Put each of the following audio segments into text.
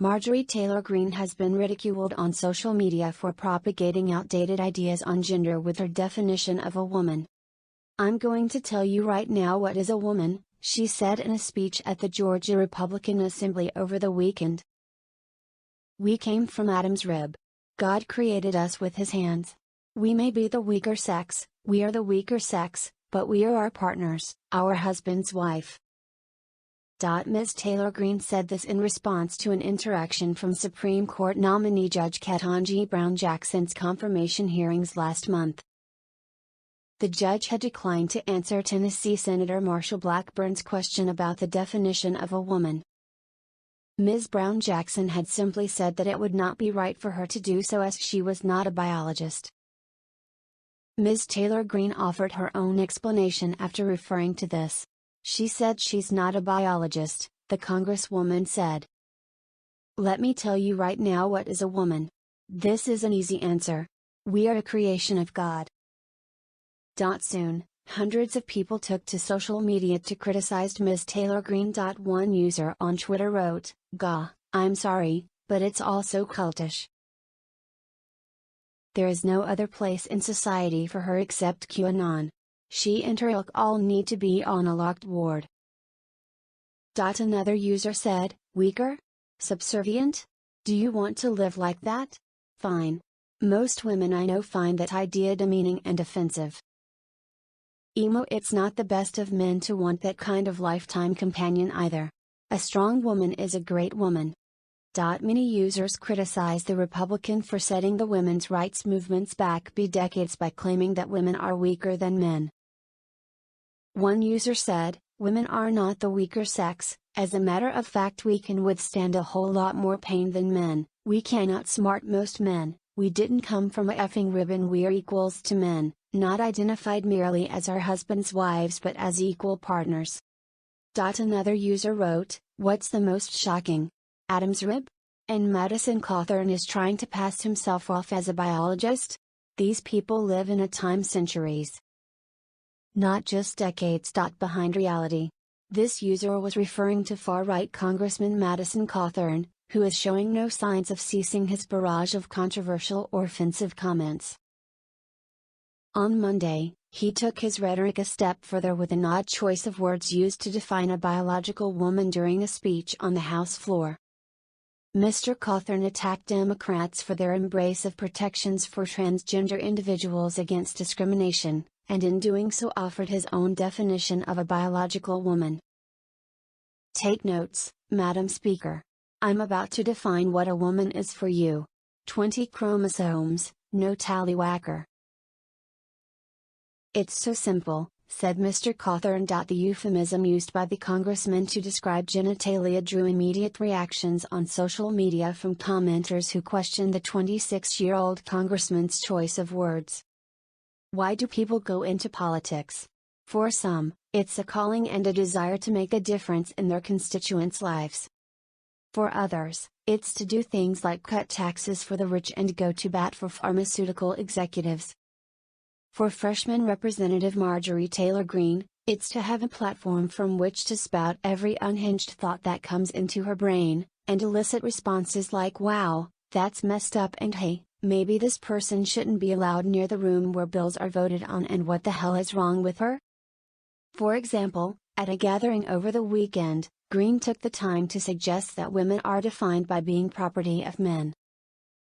Marjorie Taylor Greene has been ridiculed on social media for propagating outdated ideas on gender with her definition of a woman. "I'm going to tell you right now what is a woman," she said in a speech at the Georgia Republican Assembly over the weekend. "We came from Adam's rib. God created us with his hands. We may be the weaker sex, we are the weaker sex, but we are our partners, our husband's wife." Ms. Taylor Greene said this in response to an interaction from Supreme Court nominee Judge Ketanji Brown Jackson's confirmation hearings last month. The judge had declined to answer Tennessee Senator Marsha Blackburn's question about the definition of a woman. Ms. Brown Jackson had simply said that it would not be right for her to do so as she was not a biologist. Ms. Taylor Greene offered her own explanation after referring to this. She said she's not a biologist, the Congresswoman said. "Let me tell you right now what is a woman. This is an easy answer. We are a creation of God." Soon, hundreds of people took to social media to criticize Ms. Taylor Greene. One user on Twitter wrote, "Gah, I'm sorry, but it's all so cultish. There is no other place in society for her except QAnon. She and her ilk all need to be on a locked ward." Another user said, "Weaker? Subservient? Do you want to live like that? Fine. Most women I know find that idea demeaning and offensive. Emo, it's not the best of men to want that kind of lifetime companion either. A strong woman is a great woman." Many users criticized the Republican for setting the women's rights movements back decades by claiming that women are weaker than men. One user said, "Women are not the weaker sex, as a matter of fact we can withstand a whole lot more pain than men, we can outsmart most men, we didn't come from a effing ribbon, we're equals to men, not identified merely as our husbands' wives but as equal partners." Another user wrote, "What's the most shocking? Adam's rib? And Madison Cawthorn is trying to pass himself off as a biologist? These people live in a time centuries, not just decades. Behind reality." This user was referring to far-right Congressman Madison Cawthorn, who is showing no signs of ceasing his barrage of controversial or offensive comments. On Monday, he took his rhetoric a step further with an odd choice of words used to define a biological woman during a speech on the House floor. Mr. Cawthorn attacked Democrats for their embrace of protections for transgender individuals against discrimination, and in doing so offered his own definition of a biological woman. "Take notes, Madam Speaker. I'm about to define what a woman is for you. 20 chromosomes, no tallywhacker. It's so simple," said Mr. Cawthorn. The euphemism used by the congressman to describe genitalia drew immediate reactions on social media from commenters who questioned the 26-year-old congressman's choice of words. Why do people go into politics? For some, it's a calling and a desire to make a difference in their constituents' lives. For others, it's to do things like cut taxes for the rich and go to bat for pharmaceutical executives. For freshman Representative Marjorie Taylor Greene, it's to have a platform from which to spout every unhinged thought that comes into her brain, and elicit responses like "Wow, that's messed up" and "Hey, maybe this person shouldn't be allowed near the room where bills are voted on and what the hell is wrong with her?" For example, at a gathering over the weekend, Greene took the time to suggest that women are defined by being property of men.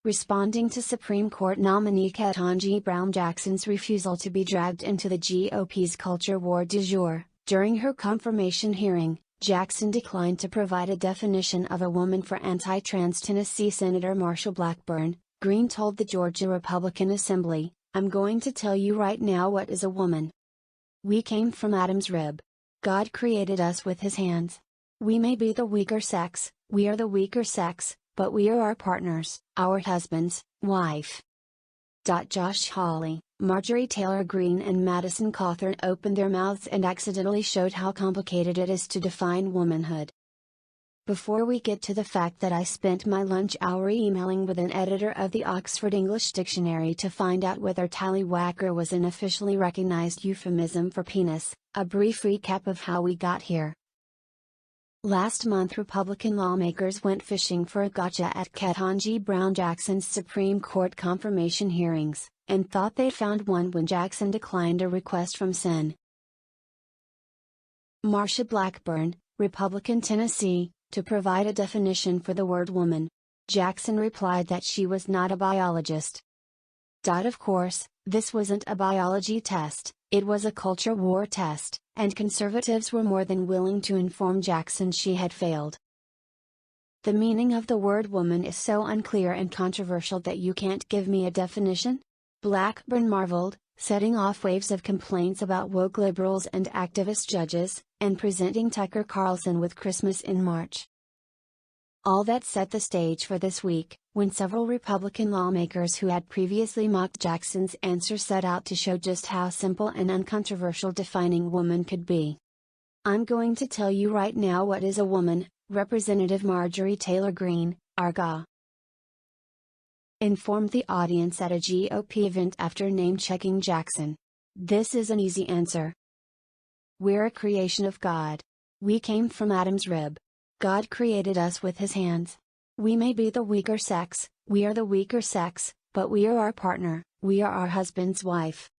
Responding to Supreme Court nominee Ketanji Brown Jackson's refusal to be dragged into the GOP's culture war du jour, during her confirmation hearing, Jackson declined to provide a definition of a woman for anti-trans Tennessee Senator Marsha Blackburn. Greene told the Georgia Republican Assembly, "I'm going to tell you right now what is a woman. We came from Adam's rib. God created us with his hands. We may be the weaker sex, we are the weaker sex, but we are our partners, our husband's wife." Josh Hawley, Marjorie Taylor Greene and Madison Cawthorn opened their mouths and accidentally showed how complicated it is to define womanhood. Before we get to the fact that I spent my lunch hour emailing with an editor of the Oxford English Dictionary to find out whether tallywhacker was an officially recognized euphemism for penis, a brief recap of how we got here. Last month Republican lawmakers went fishing for a gotcha at Ketanji Brown Jackson's Supreme Court confirmation hearings, and thought they'd found one when Jackson declined a request from Sen. Marsha Blackburn, Republican Tennessee, to provide a definition for the word woman. Jackson replied that she was not a biologist. Of course, this wasn't a biology test, it was a culture war test, and conservatives were more than willing to inform Jackson she had failed. The meaning of the word woman is so unclear and controversial that you can't give me a definition? Blackburn marveled, setting off waves of complaints about woke liberals and activist judges, and presenting Tucker Carlson with Christmas in March. All that set the stage for this week, when several Republican lawmakers who had previously mocked Jackson's answer set out to show just how simple and uncontroversial defining woman could be. I'm going to tell you right now what is a woman, Representative Marjorie Taylor Greene, Arga, informed the audience at a GOP event after name-checking Jackson. This is an easy answer. We're a creation of God. We came from Adam's rib. God created us with his hands. We may be the weaker sex, we are the weaker sex, but we are our partner, we are our husband's wife.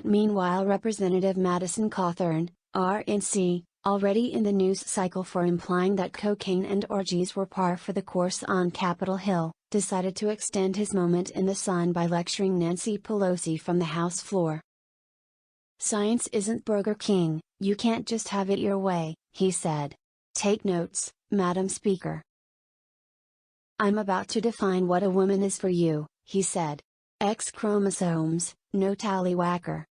Meanwhile Representative Madison Cawthorn, RNC, already in the news cycle for implying that cocaine and orgies were par for the course on Capitol Hill, decided to extend his moment in the sun by lecturing Nancy Pelosi from the House floor. Science isn't Burger King, you can't just have it your way, he said. Take notes, Madam Speaker. I'm about to define what a woman is for you, he said. X chromosomes, no tallywhacker.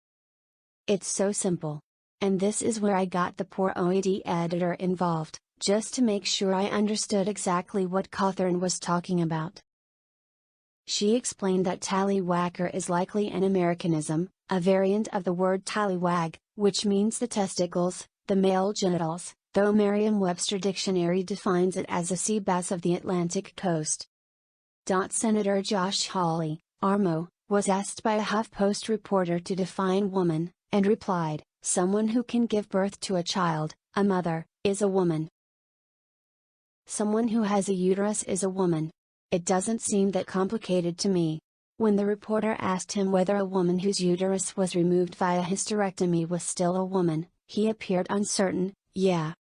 It's so simple. And this is where I got the poor OED editor involved, just to make sure I understood exactly what Cawthorn was talking about. She explained that tallywhacker is likely an Americanism, a variant of the word tallywag, which means the testicles, the male genitals, though Merriam-Webster Dictionary defines it as a sea bass of the Atlantic coast. Senator Josh Hawley, Armo, was asked by a HuffPost reporter to define woman, and replied, someone who can give birth to a child, a mother, is a woman. Someone who has a uterus is a woman. It doesn't seem that complicated to me. When the reporter asked him whether a woman whose uterus was removed via hysterectomy was still a woman, he appeared uncertain. Yeah.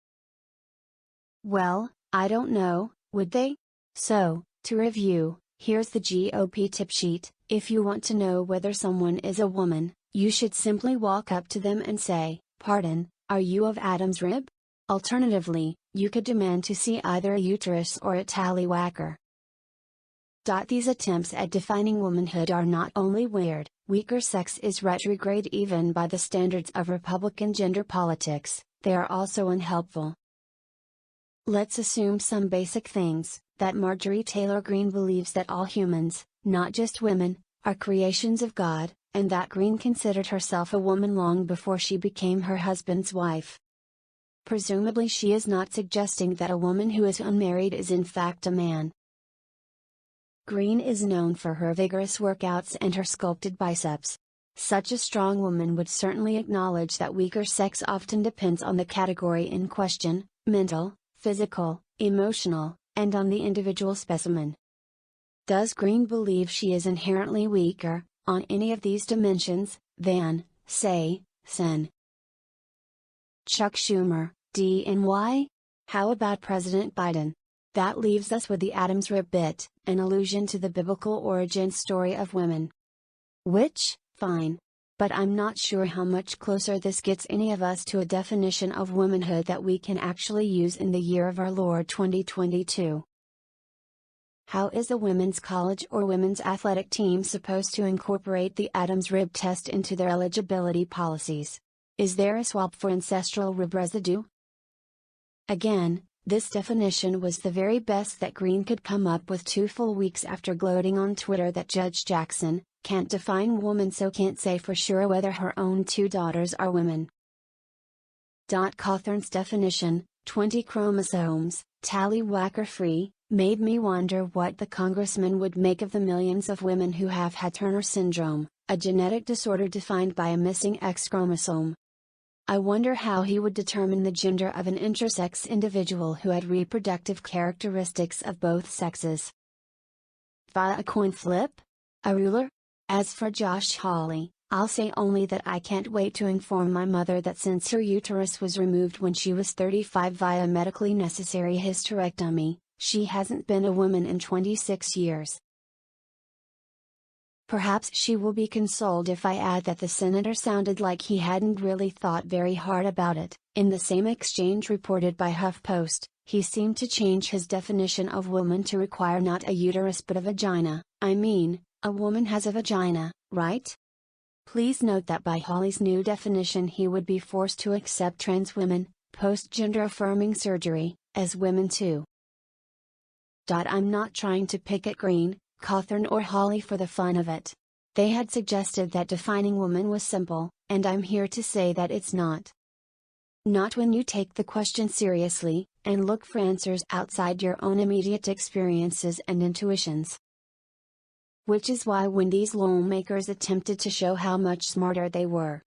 Well, I don't know, would they? So, to review, here's the GOP tip sheet. If you want to know whether someone is a woman, you should simply walk up to them and say, "Pardon, are you of Adam's rib?" Alternatively, you could demand to see either a uterus or a tallywhacker. These attempts at defining womanhood are not only weird, weaker sex is retrograde even by the standards of Republican gender politics, they are also unhelpful. Let's assume some basic things, that Marjorie Taylor Greene believes that all humans, not just women, are creations of God, and that Greene considered herself a woman long before she became her husband's wife. Presumably she is not suggesting that a woman who is unmarried is in fact a man. Greene is known for her vigorous workouts and her sculpted biceps. Such a strong woman would certainly acknowledge that weaker sex often depends on the category in question, mental, physical, emotional, and on the individual specimen. Does Greene believe she is inherently weaker, on any of these dimensions, than, say, Sen. Chuck Schumer, DNY? How about President Biden? That leaves us with the Adam's rib bit, an allusion to the biblical origin story of women. Which, fine. But I'm not sure how much closer this gets any of us to a definition of womanhood that we can actually use in the year of our Lord 2022. How is a women's college or women's athletic team supposed to incorporate the Adam's rib test into their eligibility policies? Is there a swap for ancestral rib residue? Again, this definition was the very best that Greene could come up with 2 full weeks after gloating on Twitter that Judge Jackson can't define woman, so can't say for sure whether her own 2 daughters are women. Cawthorn's definition, 20 chromosomes, tallywhacker free, made me wonder what the congressman would make of the millions of women who have had Turner syndrome, a genetic disorder defined by a missing X chromosome. I wonder how he would determine the gender of an intersex individual who had reproductive characteristics of both sexes. Via a coin flip? A ruler? As for Josh Hawley, I'll say only that I can't wait to inform my mother that since her uterus was removed when she was 35 via medically necessary hysterectomy, she hasn't been a woman in 26 years. Perhaps she will be consoled if I add that the senator sounded like he hadn't really thought very hard about it. In the same exchange reported by HuffPost, he seemed to change his definition of woman to require not a uterus but a vagina. I mean, a woman has a vagina, right? Please note that by Hawley's new definition he would be forced to accept trans women, post-gender affirming surgery, as women too. I'm not trying to pick at Greene, Cawthorn or Hawley for the fun of it. They had suggested that defining woman was simple, and I'm here to say that it's not. Not when you take the question seriously, and look for answers outside your own immediate experiences and intuitions. Which is why when these lawmakers attempted to show how much smarter they were,